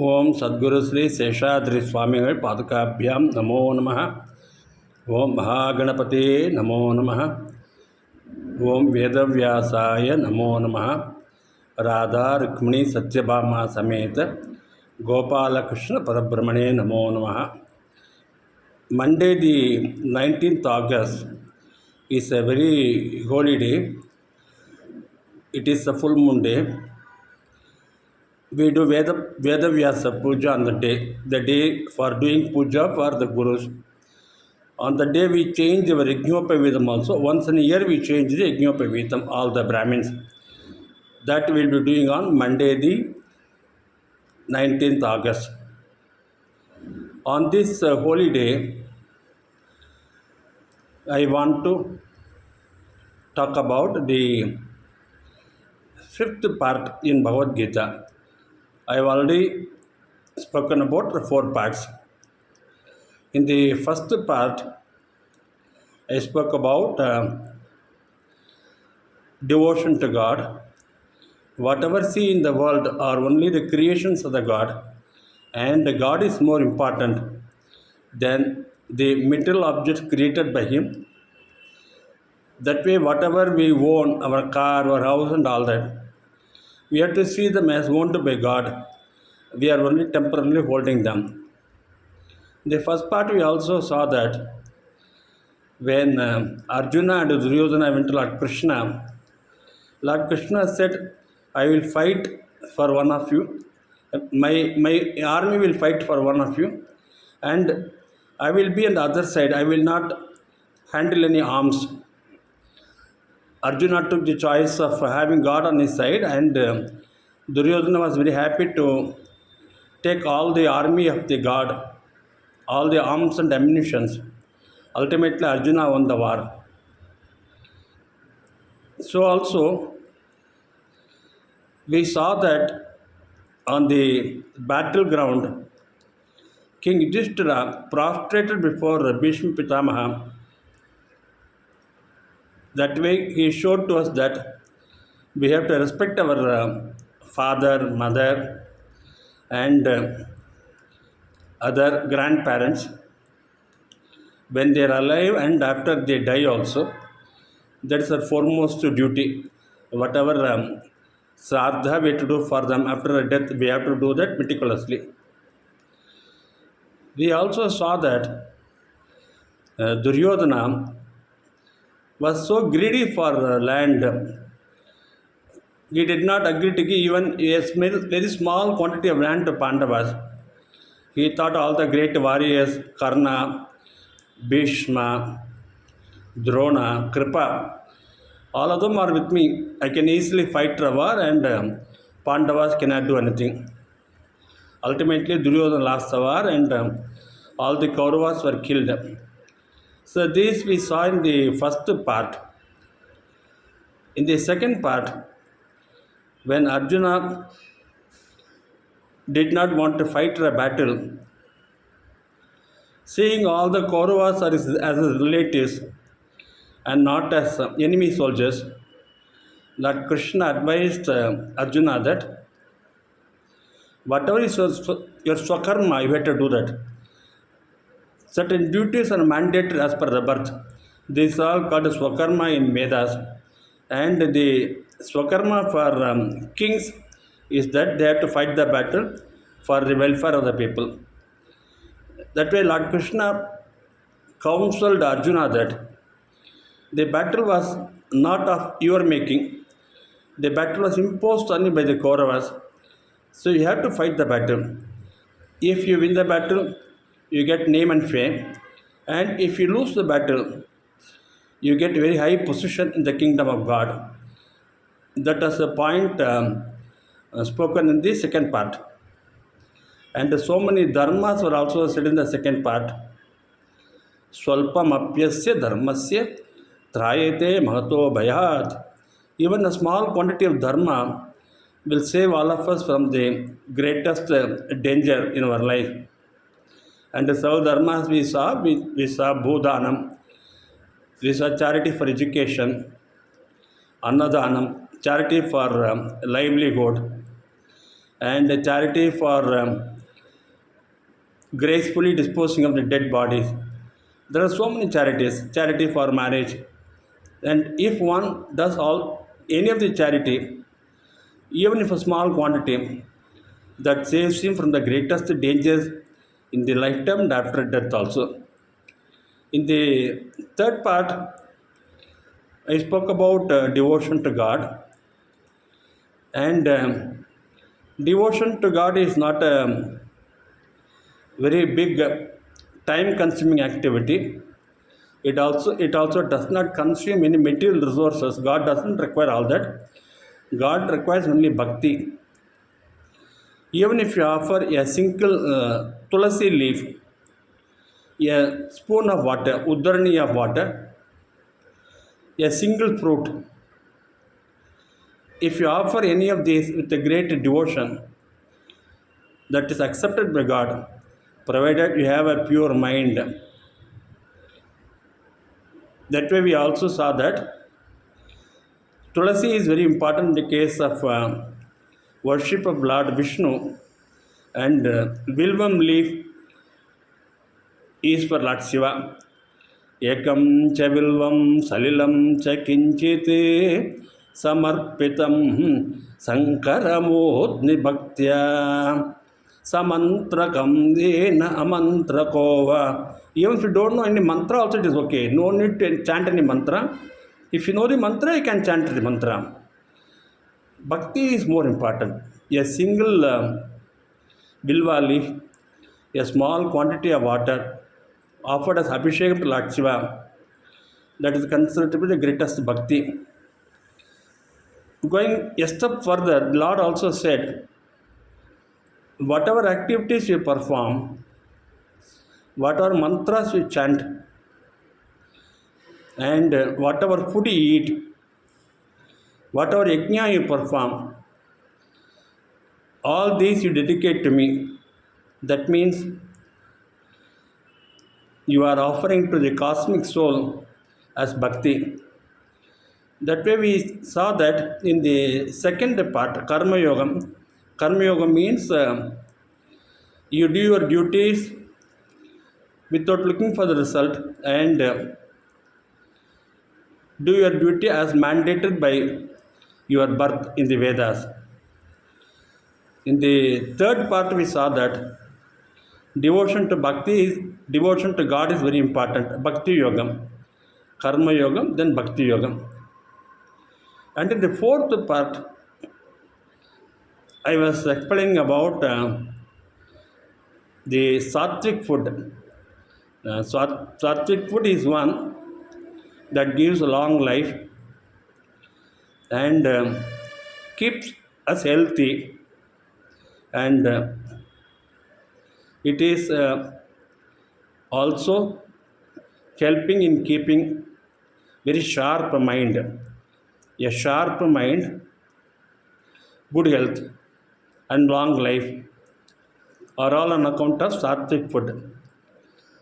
ஓம் சத்குரு ஸ்ரீ சேஷாத்ரி சுவாமிகள் பாதுகாபியாம் நமோ நம. ஓம் மகாகணபதே நமோ நம. ஓம் வேதவியாசாய நமோ நம. ராதா ருக்மிணி சத்யபாமா சமேத கோபாலகிருஷ்ண பரபிரமணே நமோ நம. Monday, the 19th August, is a very holy day. It is a full moon day. We do Vedavyasa Puja on the day for doing puja for the Gurus. On the day we change our Yajñopavidam also. Once in a year we change the Yajñopavidam, all the Brahmins. That we will be doing on Monday, the 19th August. On this holy day, I want to talk about the fifth part in Bagavath Gita. I have already spoken about the 4 parts. In the first part, I spoke about devotion to God. Whatever see in the world are only the creations of the God, and God is more important than the material objects created by Him. That way, whatever we own, our car, our house and all that, we have to see them as owned by God. We are only temporarily holding them. In the first part, we also saw that when Arjuna and Duryodhana went to Lord Krishna said, I will fight for one of you. My army will fight for one of you. And I will be on the other side. I will not handle any arms. Arjuna took the choice of having God on his side, and Duryodhana was very happy to take all the army of the God, all the arms and ammunitions. Ultimately, Arjuna won the war. So also, we saw that on the battleground, King Yudhishthira prostrated before Bhishma Pitamaha. That way, he showed to us that we have to respect our father, mother, and other grandparents when they are alive and after they die also. That is our foremost duty. Whatever sraddha we have to do for them after death, we have to do that meticulously. We also saw that Duryodhana was so greedy for land. He did not agree to give even a very small quantity of land to Pandavas. He thought all the great warriors, Karna, Bhishma, Drona, Kripa, all of them are with me. I can easily fight the war, and Pandavas cannot do anything. Ultimately, Duryodhana lost the war, and all the Kauravas were killed. So this we saw in the first part. In the second part, when Arjuna did not want to fight a battle, seeing all the Kauravas as his relatives and not as enemy soldiers, Lord Krishna advised Arjuna that whatever is your swakarma, you have to do that. Certain duties are mandated as per the birth. These are called swakarma in Vedas. And the swakarma for kings is that they have to fight the battle for the welfare of the people. That way, Lord Krishna counseled Arjuna that the battle was not of your making. The battle was imposed only by the Kauravas. So you have to fight the battle. If you win the battle, you get name and fame. And if you lose the battle, you get very high position in the kingdom of God. That is the point spoken in the second part. And so many dharmas were also said in the second part. Swalpam apyasya dharmasya trayate mahato bhayat. Even a small quantity of dharma will save all of us from the greatest danger in our life. And the several dharmas we saw bhudanam, we saw charity for education, annadanam, charity for livelihood, and charity for gracefully disposing of the dead bodies. There are so many charities, charity for marriage, and if one does all any of the charity, even if a small quantity, that saves him from the greatest dangers in the lifetime and after death also. In the third part, I spoke about devotion to God, and devotion to God is not a very big time-consuming activity. It also does not consume any material resources. God doesn't require all that. God requires only bhakti. Even if you offer a single tulasi leaf, a spoon of water, uddarani of water, a single fruit, if you offer any of these with a great devotion, that is accepted by God, provided you have a pure mind. That way, we also saw that Tulasi is very important in the case of worship of Lord Vishnu, and Vilvam leaf is for Lord Shiva. Ekam cha Vilvam Salilam cha Kinchite Samarpitam Sankaramodni Bhaktya Samantrakam Dena Amantrakova. Even if you don't know any mantra, also it is okay. No need to chant any mantra. If you know the mantra, you can chant the mantra. Bhakti is more important. A single bilva leaf, a small quantity of water offered as Abhishekam to Lord Shiva, that is considered to be the greatest bhakti. Going a step further, the Lord also said, whatever activities you perform, whatever mantras you chant, and whatever food you eat, whatever yajna you perform, all these you dedicate to me. That means you are offering to the cosmic soul as bhakti. That way we saw that in the second part, Karma Yoga. Karma Yoga means you do your duties without looking for the result, and do your duty as mandated by your birth in the Vedas. In the third part, we saw that devotion to bhakti is devotion to God is very important. Bhakti Yogam, Karma Yogam, then Bhakti Yogam. And in the fourth part, I was explaining about the sattvic food. Sattvic food is one that gives a long life and keeps us healthy, and it is also helping in keeping very sharp mind. A sharp mind, good health, and long life are all on account of sattvic food.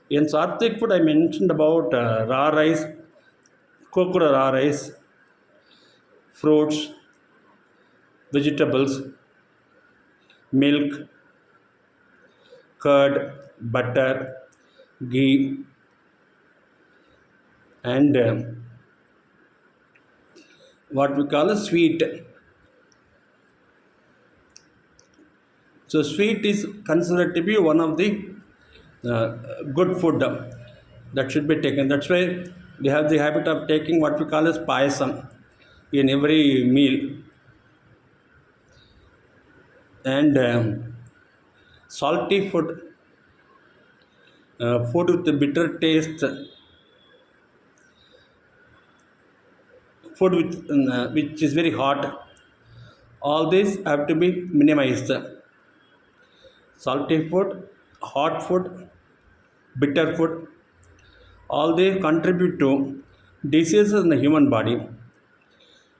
In sattvic food, I mentioned about raw rice, cooked raw rice, fruits, vegetables, milk, curd, butter, ghee, and what we call a sweet. So sweet is considered to be one of the good food that should be taken. That's why we have the habit of taking what we call as payasam in every meal. And salty food, food with a bitter taste, food which is very hot, all these have to be minimized. Salty food, hot food, bitter food, all they contribute to diseases in the human body.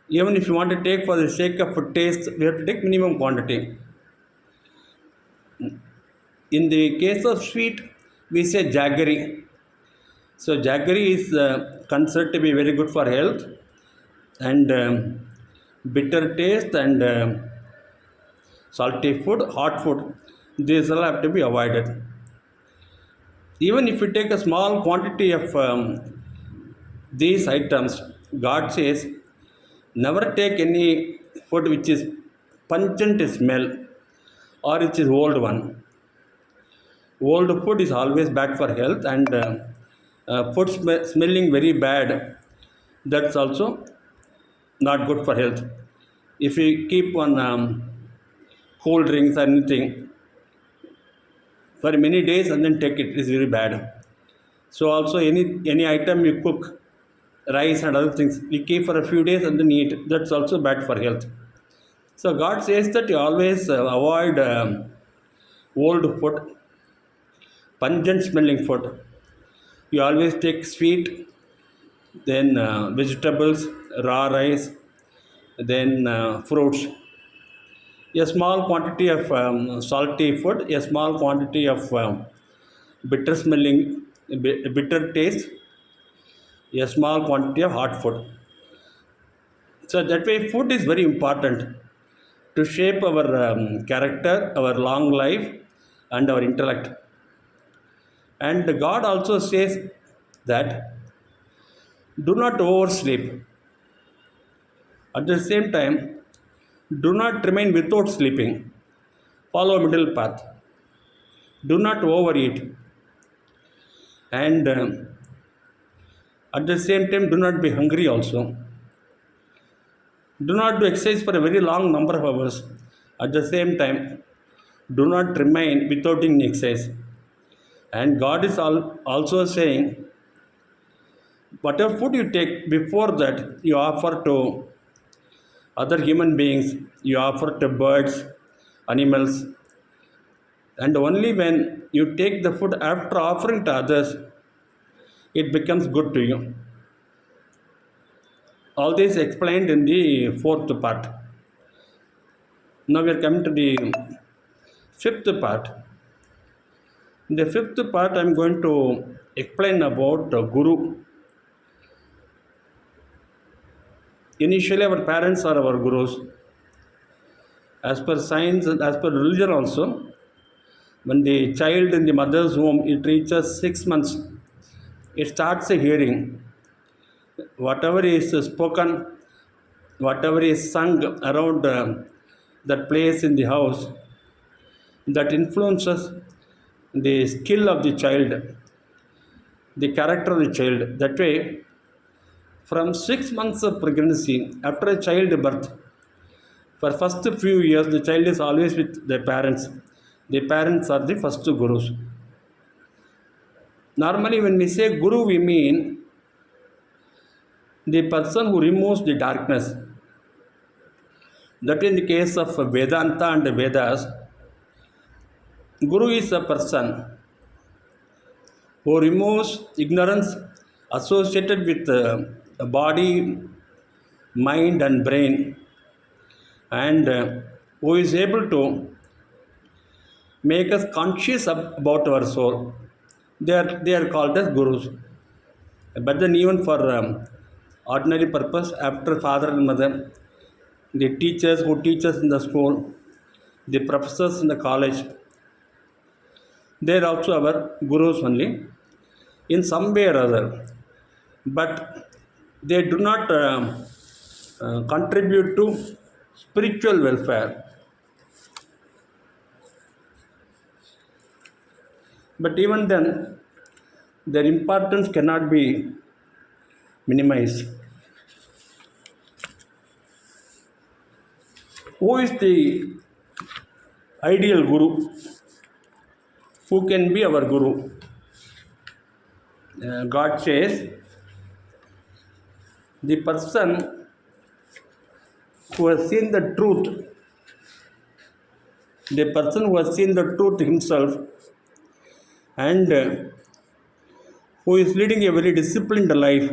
Even if you want to take for the sake of taste, we have to take minimum quantity. In the case of sweet, we say jaggery. So jaggery is considered to be very good for health, and bitter taste and salty food, hot food, these all have to be avoided. Even if you take a small quantity of these items, God says, never take any food which is pungent smell or which is old one. Old food is always bad for health, and food smelling very bad, that's also not good for health. If we keep on cold drinks or anything for many days and then take it is very bad. So also any item you cook, rice and other things, we keep for a few days and then eat. That's also bad for health. So God says that you always avoid old food, pungent smelling food. You always take sweet, then vegetables, raw rice, then fruits. A small quantity of salty food, a small quantity of bitter smelling, bitter taste, a small quantity of hot food. So that way, food is very important to shape our character, our long life, and our intellect. And God also says that do not oversleep. At the same time, do not remain without sleeping. Follow middle path. Do not overeat. And at the same time, do not be hungry also. Do not do exercise for a very long number of hours. At the same time, do not remain without doing exercise. And God is also saying, whatever food you take, before that, you offer to other human beings, you offer to birds, animals, and only when you take the food after offering to others, it becomes good to you. All this explained in the fourth part. Now we are coming to the fifth part. In the fifth part, I am going to explain about Guru. Initially, our parents are our gurus. As per science and as per religion also, when the child in the mother's womb, it reaches 6 months, it starts hearing. Whatever is spoken, whatever is sung around that place in the house, that influences the skill of the child, the character of the child. That way, from 6 months of pregnancy, after a child birth, for first few years, the child is always with their parents. The parents are the first gurus. Normally, when we say guru, we mean the person who removes the darkness. That in the case of Vedanta and Vedas, guru is a person who removes ignorance associated with body, mind, and brain, and who is able to make us conscious about our soul. They are called as gurus. But then, even for ordinary purpose, after father and mother, the teachers who teach us in the school, the professors in the college, they are also our gurus only, in some way or other. But they do not contribute to spiritual welfare. But even then, their importance cannot be minimized. Who is the ideal guru? Who can be our guru? God says, the person who has seen the truth, the person who has seen the truth himself, and who is leading a very disciplined life,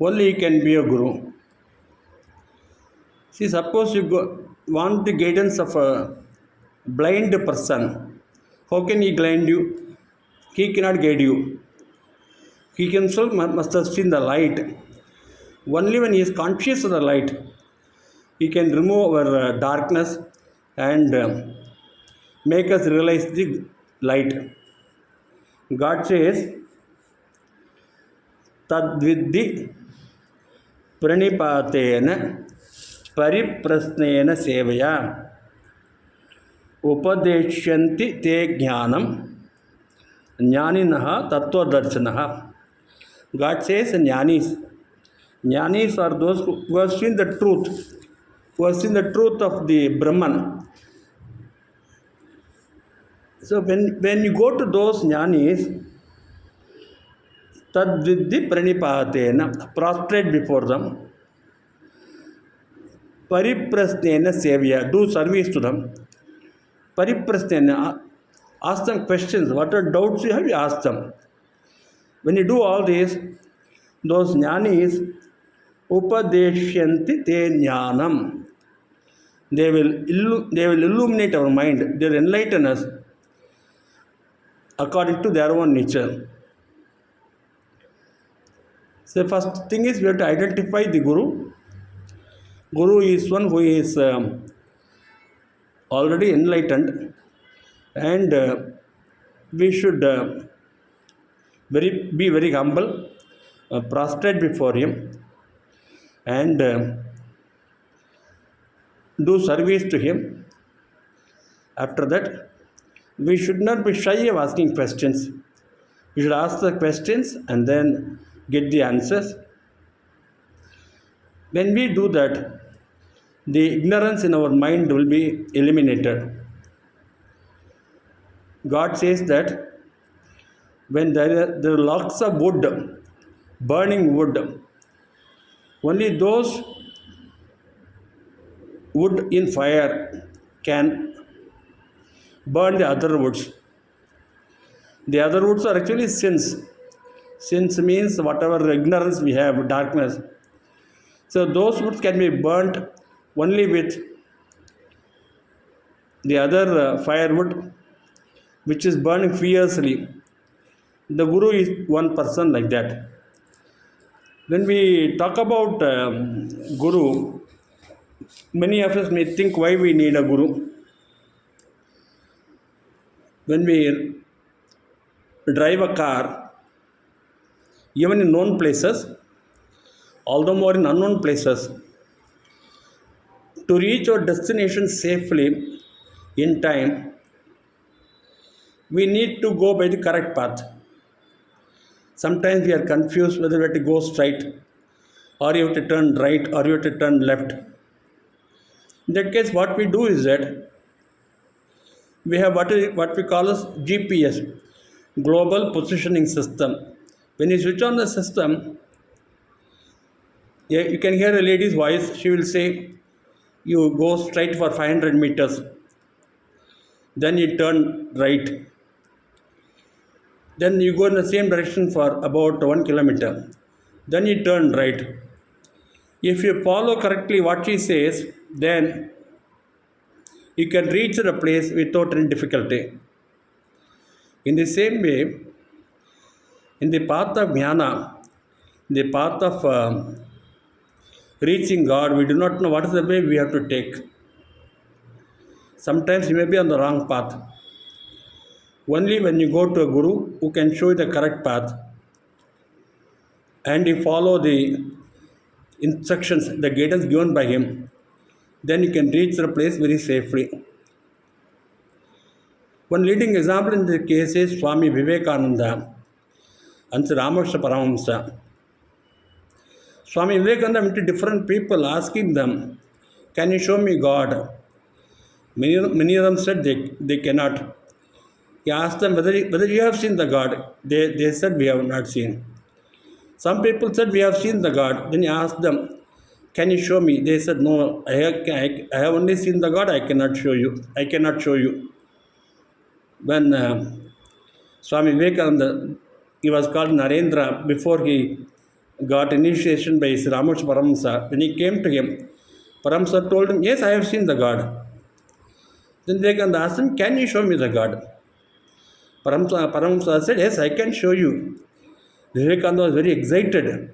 only he can be a guru. See, suppose you want the guidance of a blind person. How can he guide you? He cannot guide you. He himself must have seen the light. Only when he is conscious of the light, he can remove our darkness and make us realize the light. God says, Tadvidhi pranipatena pariprasnena sevaya upadeshyanti te jnanam jnaninaha tattvadarshanaha. God says jnanis. Jnanis are those who have seen the truth, who have seen the truth of the Brahman. So when you go to those jnanis, tadvidhi pranipatena, prostrate before them, pariprasnena sevya, do service to them. Pariprasnena, ask them questions. What are doubts you have, you ask them. When you do all this, those jnanis, upadeshyanti te jnanam. They will illuminate our mind. They will enlighten us according to their own nature. So first thing is we have to identify the Guru. Guru is one who is already enlightened, and we should be very humble, prostrate before him, and do service to him. After that, we should not be shy of asking questions. We should ask the questions and then get the answers. When we do that, the ignorance in our mind will be eliminated. God says that when there are lots of wood, burning wood, only those wood in fire can burn the other woods. The other woods are actually sins. Sins means whatever ignorance we have, darkness. So those woods can be burnt only with the other firewood, which is burning fiercely. The Guru is one person like that. When we talk about Guru, many of us may think why we need a Guru. When we drive a car, even in known places, although more in unknown places, to reach our destination safely in time, we need to go by the correct path. Sometimes we are confused whether we have to go straight, or you have to turn right, or you have to turn left. In that case, what we do is that we have what we call as GPS, Global Positioning System. When you switch on the system, you can hear a lady's voice. She will say, you go straight for 500 meters, then you turn right, then you go in the same direction for about 1 kilometer, then you turn right. If you follow correctly what she says, then you can reach the place without any difficulty. In the same way, in the path of Gnana, the path of reaching God, we do not know what is the way we have to take. Sometimes you may be on the wrong path. Only when you go to a Guru who can show you the correct path and you follow the instructions, the guidance given by him, then you can reach the place very safely. One leading example in the case is Swami Vivekananda and Sri Ramakrishna Paramahamsa. Swami Vivekananda went to different people asking them, can you show me God? Many of them said they cannot. He asked them whether you have seen the God. They said we have not seen. Some people said we have seen the God. Then he asked them, can you show me? They said no, I have only seen the God, I cannot show you. When Swami Vivekananda, he was called Narendra before he got initiation by Sri Ramakrishna Paramahamsa. When he came to him, Paramahamsa told him, yes, I have seen the God. Then Vivekananda asked him, can you show me the God? Paramahamsa said, yes, I can show you. Vivekananda was very excited.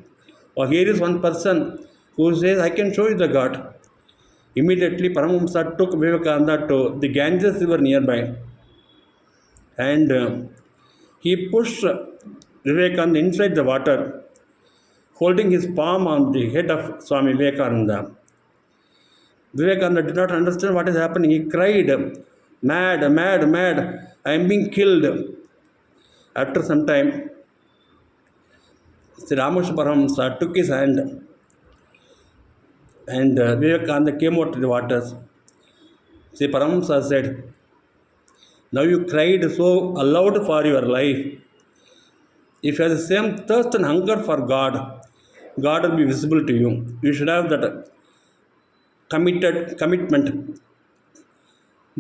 Or here is one person who says, I can show you the God. Immediately, Paramahamsa took Vivekananda to the Ganges river nearby, and he pushed Vivekananda inside the water, holding his palm on the head of Swami Vivekananda. Vivekananda did not understand what is happening. He cried, "Mad, mad, mad, I am being killed." After some time, Sri Ramakrishna Paramahamsa took his hand, and Vivekananda came out of the waters. Sri Paramahamsa said, "Now you cried so aloud for your life. If you have the same thirst and hunger for God, God will be visible to you. You should have that commitment,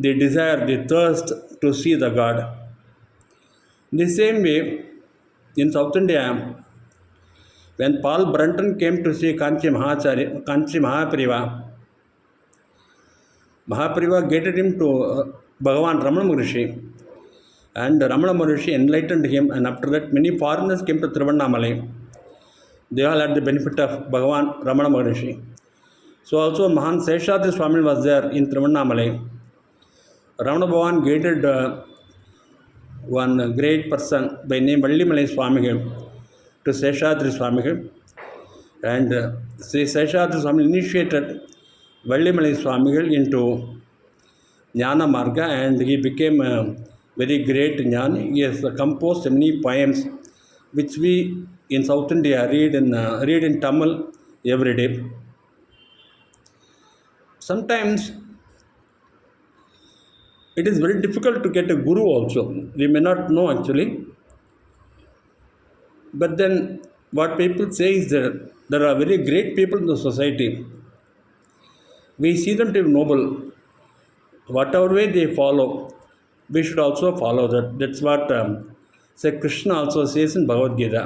the desire, the thirst to see the God." In the same way, in South India, when Paul Brunton came to see Kanchi Mahapariva, Mahapariva guided him to Bhagavan Ramana Maharishi, and Ramana Maharishi enlightened him, and after that many foreigners came to Tiruvannamalai. They all had the benefit of Bhagavan Ramana Maharishi. So also Mahan Seshadri Swami was there in Tiruvannamalai. Ramana Bhavan guided one great person by name Vallimalai Swami to Seshadri Swami, and Sri Seshadri Swami initiated Vallimalai Swami into Gnana Marga, and he became a very great Jnani. He has composed many poems which we in South India read in Tamil every day. Sometimes it is very difficult to get a guru also. We may not know actually, but then what people say is that there are very great people in the society. We see them to be noble. Whatever way they follow, we should also follow that. That's what say Krishna also says in Bhagavad Gita.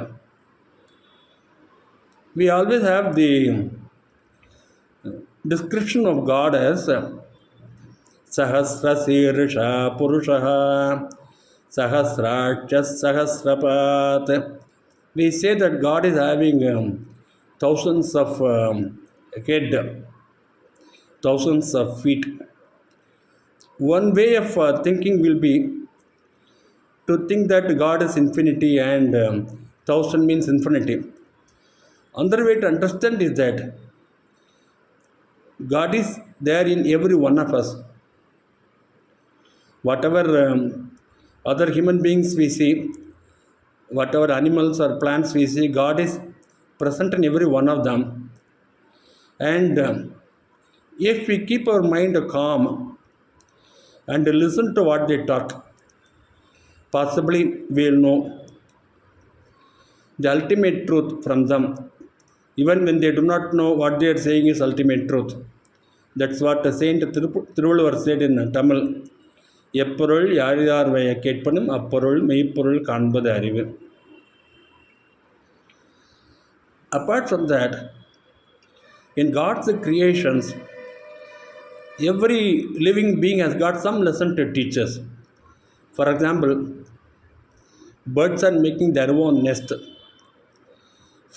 We always have the description of God as Sahasrasirsha Purushaha Sahasrachas Sahasrapat. We say that God is having thousands of head, thousands of feet. One way of thinking will be to think that God is infinity and thousand means infinity. Another way to understand is that God is there in every one of us. Whatever other human beings we see, whatever animals or plants we see, God is present in every one of them. And if we keep our mind calm and listen to what they talk, possibly we will know the ultimate truth from them, even when they do not know what they are saying is ultimate truth. That's what Saint Thiruvalluvar said in Tamil. எப்பொருள் யார் யார் வய கேட்பனும் அப்பொருள் மெய்ப்பொருள் காண்பது அறிவு. Apart from that, in God's creations, every living being has got some lesson to teach us. For example, birds are making their own nest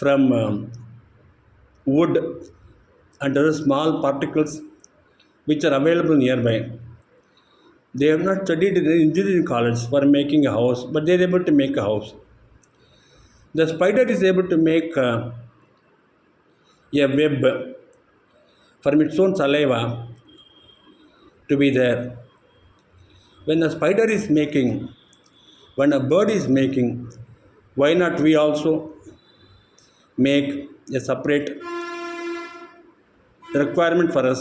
from wood and other small particles which are available nearby. They have not studied in engineering college for making a house, but they are able to make a house. The spider is able to make a web from its own saliva to be there. When a spider is making, when a bird is making, why not we also make a separate requirement for us,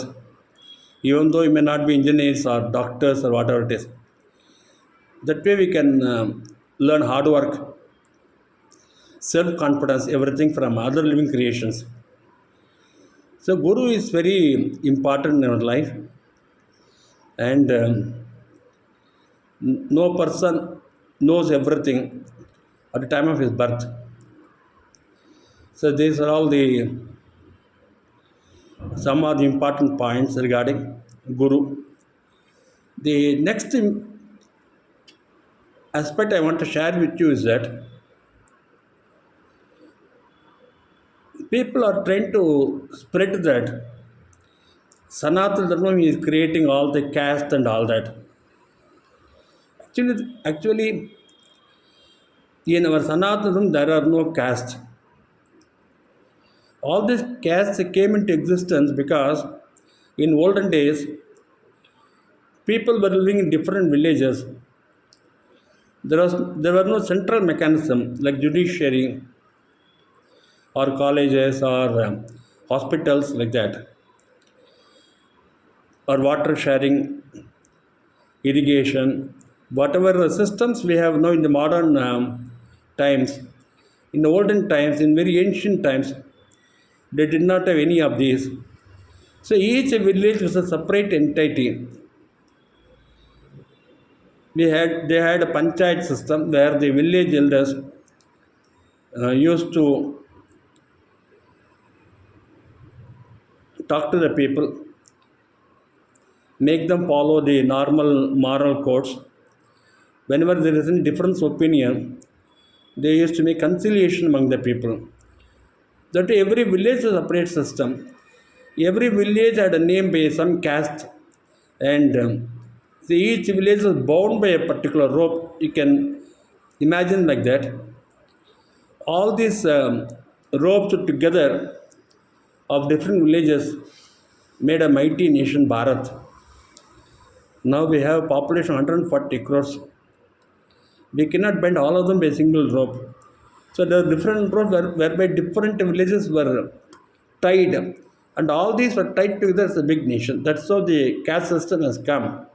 even though we may not be engineers or doctors or whatever it is. That way we can learn hard work, self-confidence, everything from other living creations. So Guru is very important in our life, and no person knows everything at the time of his birth. So these are all the some of the important points regarding Guru. The next aspect I want to share with you is that people are trying to spread that Sanatana Dharma is creating all the caste and all that. Actually, in our Sanatana Dharma, there are no castes. All these castes came into existence because in olden days, people were living in different villages. There were no central mechanism like judiciary or colleges or hospitals like that, or water sharing, irrigation, whatever systems we have now in the modern times. In the olden times, in very ancient times, they did not have any of these. So each village was a separate entity. They had a panchayat system where the village elders used to talk to the people, make them follow the normal moral codes. Whenever there is a difference opinion, they used to make conciliation among the people. That every village is a separate system. Every village had a name by some caste, and each village was bound by a particular rope. You can imagine like that. All these ropes together of different villages made a mighty nation, Bharat. Now we have population 140 crores. We cannot bend all of them by a single rope. So there are different ropes whereby different villages were tied, and all these were tied together as a big nation. That's how the caste system has come.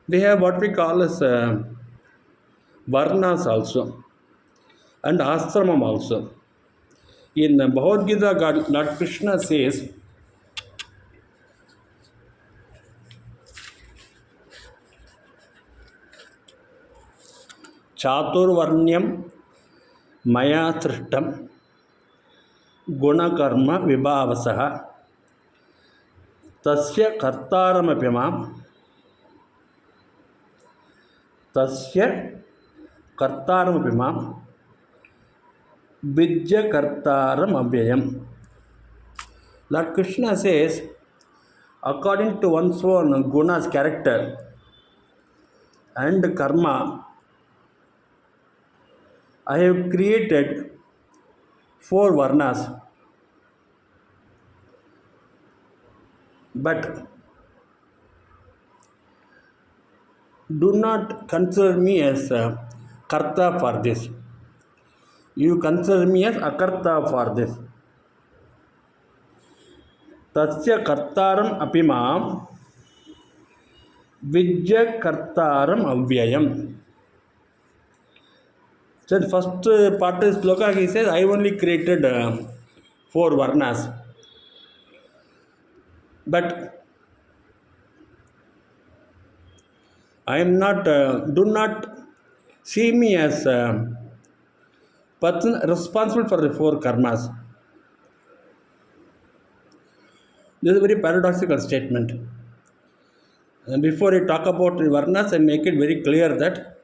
We have what we call as varnas also, and ashramam also. In Bhagavad Gita, Lord Krishna says, Chaturvarnyam Maya Trishtam Gunakarma Vibhavasaha Tasya Kartaramapimam Tasya Kartaramapimam Vidya Kartaram Abhyayam. Lord Krishna says, according to one's own gunas, character and karma, I have created 4 varnas, but do not consider me as a karta for this. You consider me as akarta for this. Tasya kartaram apimam vidya kartaram avyayam. So the first part of sloka, he says, I only created 4 varnas. But I am not, do not see me as a person responsible for the 4 karmas. This is a very paradoxical statement. And before I talk about the varnas, I make it very clear that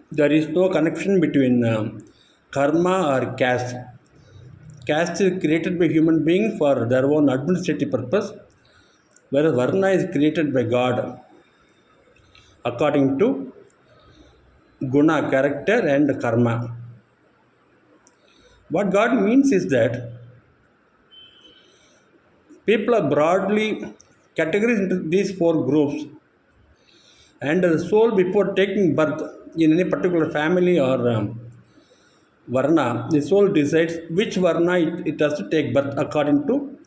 there is no connection between karma or caste. Caste is created by human beings for their own administrative purpose, whereas varna is created by God according to guna, character, and karma. What God means is that people are broadly categorized into these 4 groups, and the soul, before taking birth in any particular family or varna, the soul decides which varna it has to take birth according to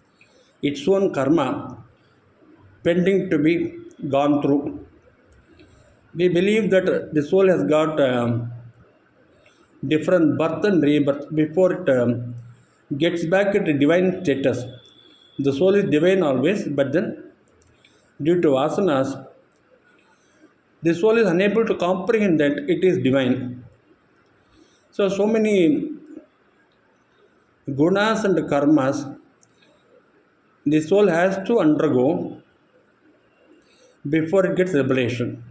its own karma pending to be gone through. We believe that the soul has got different birth and rebirth before it gets back into divine status. The soul is divine always, but then due to vasanas, the soul is unable to comprehend that it is divine. So many gunas and karmas the soul has to undergo before it gets revelation.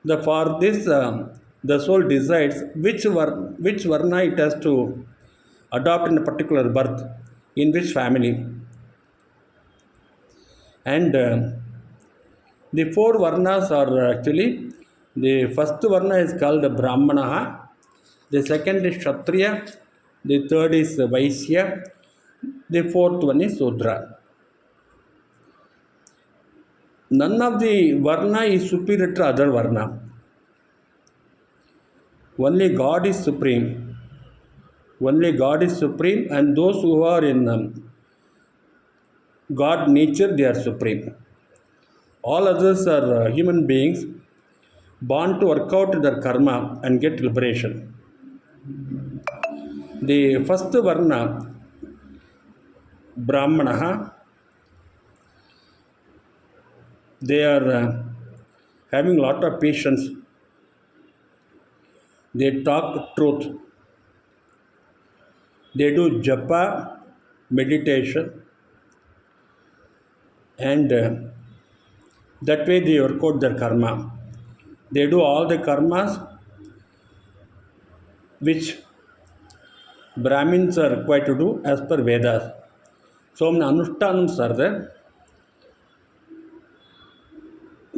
For this, the soul decides which varna it has to adopt in a particular birth, in which family. And the four varnas are actually, the first varna is called Brahmana, the second is Kshatriya, the third is Vaishya, the fourth one is Sudra. None of the varna is superior to other varna. Only God is supreme. Only God is supreme, and those who are in God nature, they are supreme. All others are human beings born to work out their karma and get liberation. The first varna, Brahmana, they are having a lot of patience. They talk truth. They do japa, meditation, and that way they work out their karma. They do all the karmas which Brahmins are required to do as per Vedas. So many anushthanams are there.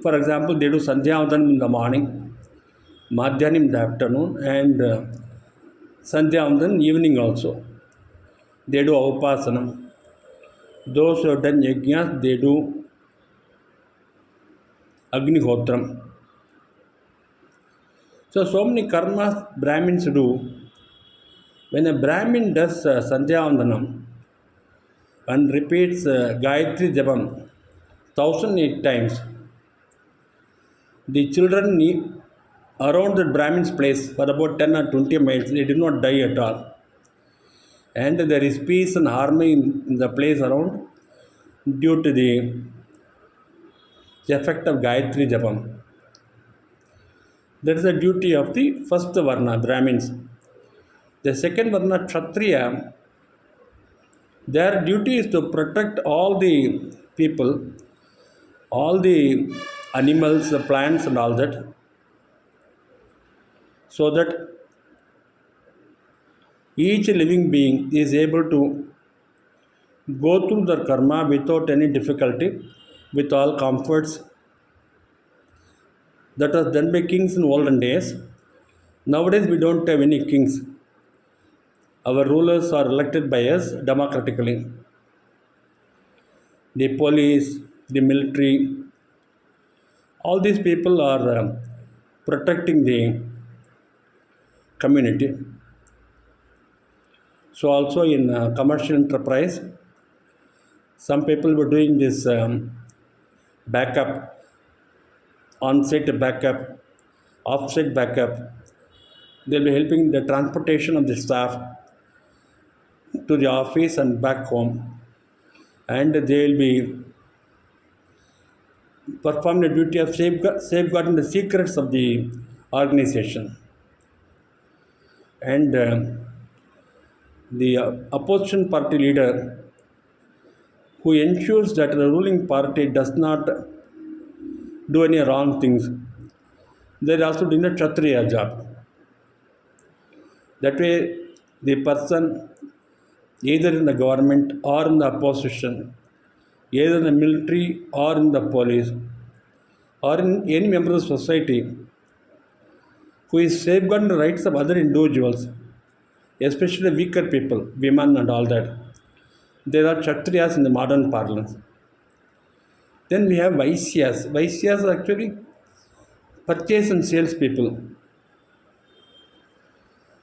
For example, they do Sandhyavandanam in the morning, Madhyanim in the afternoon, and Sandhyavandanam evening also. They do Upasanam. Those who have done Yajnas, they do Agnihotram. So many karmas Brahmins do. When a Brahmin does Sandhyavandanam and repeats Gayatri Japam 1008 times, the children around the Brahmin's place for about 10 or 20 miles, they did not die at all. And there is peace and harmony in the place around due to the effect of Gayatri Japam. That is the duty of the first Varna, Brahmins. The second Varna, Kshatriya, their duty is to protect all the people, all the animals, the plants and all that, so that each living being is able to go through their karma without any difficulty, with all comforts. That was done by kings in olden days. Nowadays we don't have any kings. Our rulers are elected by us democratically. The police, the military, all these people are protecting the community. So also in commercial enterprise, some people were doing this backup, on-site backup, off-site backup. They'll be helping the transportation of the staff to the office and back home, and they'll be performing the duty of safeguarding the secrets of the organization. And the opposition party leader, who ensures that the ruling party does not do any wrong things, they are also doing a Kshatriya job. That way, the person, either in the government or in the opposition, either in the military or in the police, or in any member of the society, who is safeguarding the rights of other individuals, especially weaker people, women and all that, there are Kshatriyas in the modern parlance. Then we have Vaishyas. Vaishyas are actually purchase and sales people.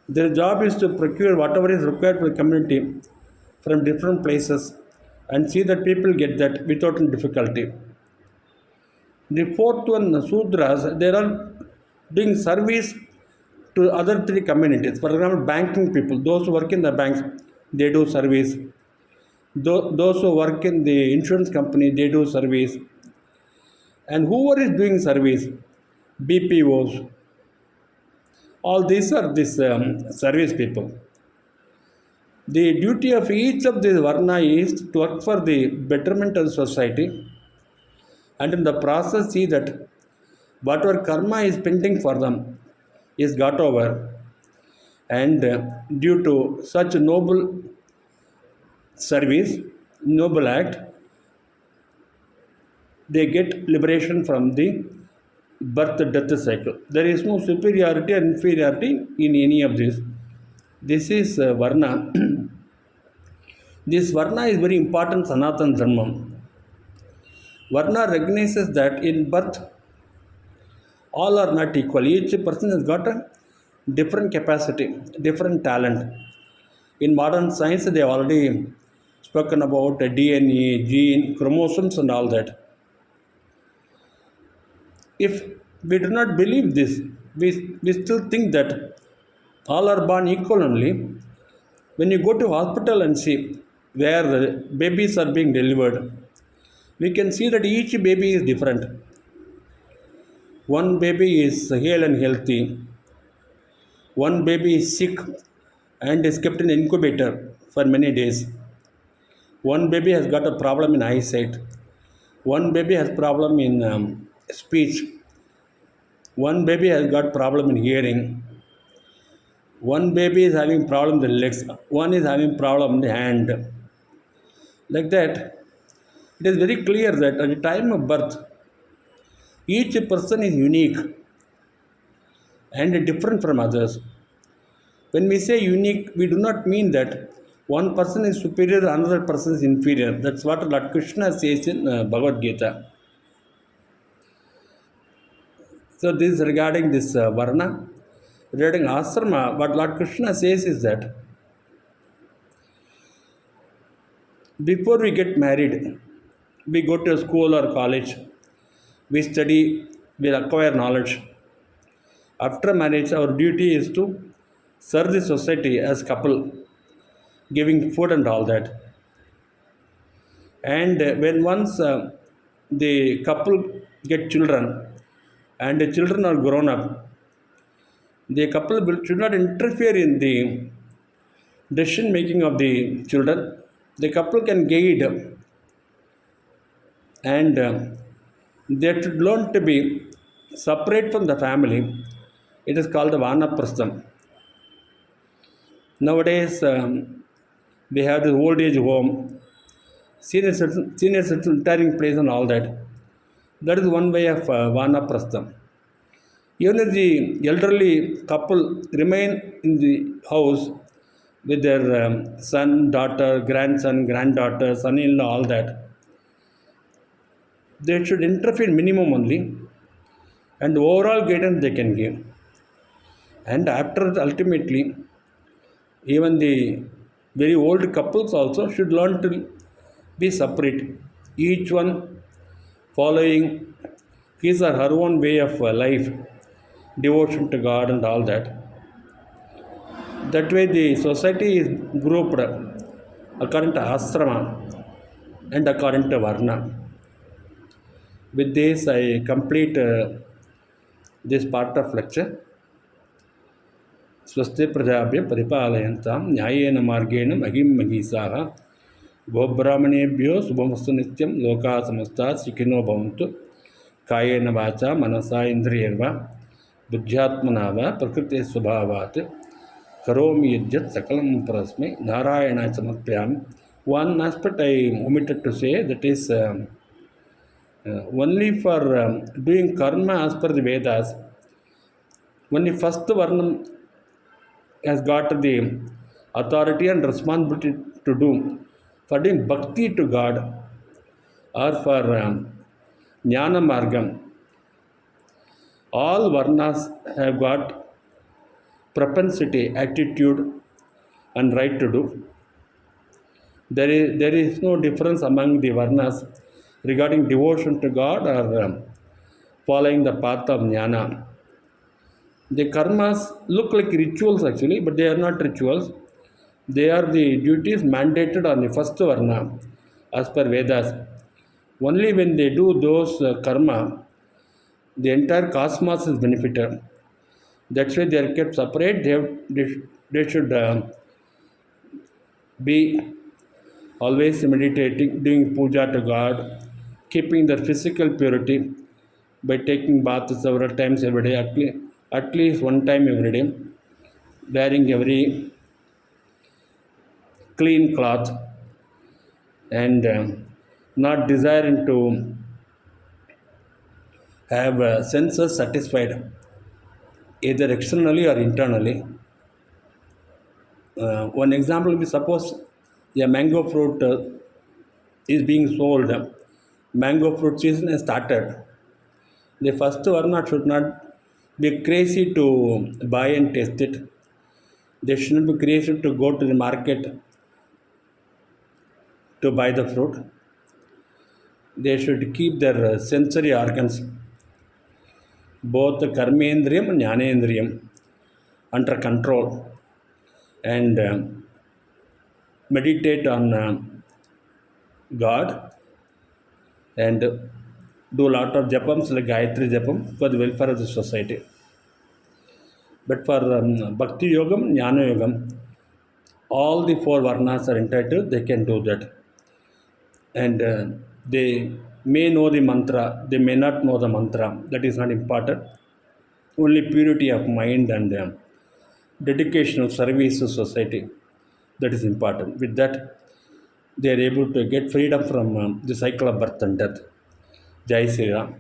Their job is to procure whatever is required for the community from different places and see that people get that without any difficulty. The fourth one, Sudras, they are doing service to other three communities. For example, banking people, those who work in the banks, they do service. Those who work in the insurance company, they do service. And whoever is doing service, BPOs, all these are these service people. The duty of each of these varna is to work for the betterment of the society, and in the process see that whatever karma is pending for them is got over. And due to such noble service, noble act, they get liberation from the birth death cycle. There is no superiority and inferiority in any of this. This is Varna. This Varna is very important Sanatana Dharma. Varna recognizes that in birth all are not equal. Each person has got a different capacity, different talent. In modern science, they have already spoken about DNA, gene, chromosomes, and all that. If we do not believe this, we still think that all are born equal only. When you go to hospital and see where the babies are being delivered, we can see that each baby is different. One baby is hale and healthy. One baby is sick and is kept in incubator for many days. One baby has got a problem in eyesight. One baby has problem in speech. One baby has got problem in hearing. One baby is having problem with the legs. One is having problem in the hand. Like that, it is very clear that at the time of birth, each person is unique and different from others. When we say unique, we do not mean that one person is superior, another person is inferior. That's what Lord Krishna says in Bhagavad Gita. So this is regarding this Varna. Regarding asrama, what Lord Krishna says is that before we get married, we go to a school or college, we study, we acquire knowledge. After marriage, our duty is to serve the society as couple, giving food and all that. And when once the couple get children and the children are grown up, the couple should not interfere in the decision making of the children. The couple can guide and they should learn to be separate from the family. It is called the Vanaprastham. Nowadays, we have the old age home, senior citizen retiring place, and all that. That is one way of Vanaprastham. Even if the elderly couple remain in the house with their son, daughter, grandson, granddaughter, son-in-law, all that, they should interfere minimum only, and overall guidance they can give. And after ultimately, even the very old couples also should learn to be separate, each one following his or her own way of life, devotion to God and all that. That way, the society is grouped according to asrama and according to varna. With this, I complete this part of lecture. स्वस्ति प्रजाभ्य परिपालयन्तां न्यायेन मार्गेण महिं महीसाः गोब्राह्मणेभ्यो शुभमस्तु नित्यं लोकाः समस्ताः सुखिनो भवन्तु कायेन वाचा मनसा इन्द्रियैर्वा बुद्ध्यात्मना वा प्रकृते स्वभावात् करोमि यद्यत् सकलं परस्मै नारायणाय समर्पयामि. One aspect I omitted to say, that is only for doing karma as per the Vedas, only first Varnam has got the authority and responsibility to do for doing bhakti to God or for Gnana Margam. All Varnas have got propensity, attitude, and right to do. There is no difference among the Varnas regarding devotion to God or following the path of Gnana. The karmas look like rituals actually, but they are not rituals. They are the duties mandated on the first Varna as per Vedas. Only when they do those karma, the entire cosmos is benefited. That's why they are kept separate. They should be always meditating, doing puja to God, keeping their physical purity by taking bath several times every day, at least one time every day, wearing a very clean cloth, and not desiring to have senses satisfied either externally or internally. One example will be, suppose a mango fruit is being sold. Mango fruit season has started. The first one should not be crazy to buy and taste it. They shouldn't be crazy to go to the market to buy the fruit. They should keep their sensory organs, both karmendriyam and jnanendriyam, under control, and meditate on God, and do a lot of japams like Gayatri Japam for the welfare of the society. But for Bhakti Yogam, Jnana Yogam, all the four varnas are entitled, they can do that. And they may know the mantra, they may not know the mantra, that is not important. Only purity of mind and dedication of service to society, that is important. With that, they are able to get freedom from the cycle of birth and death. Jai Sri Ram.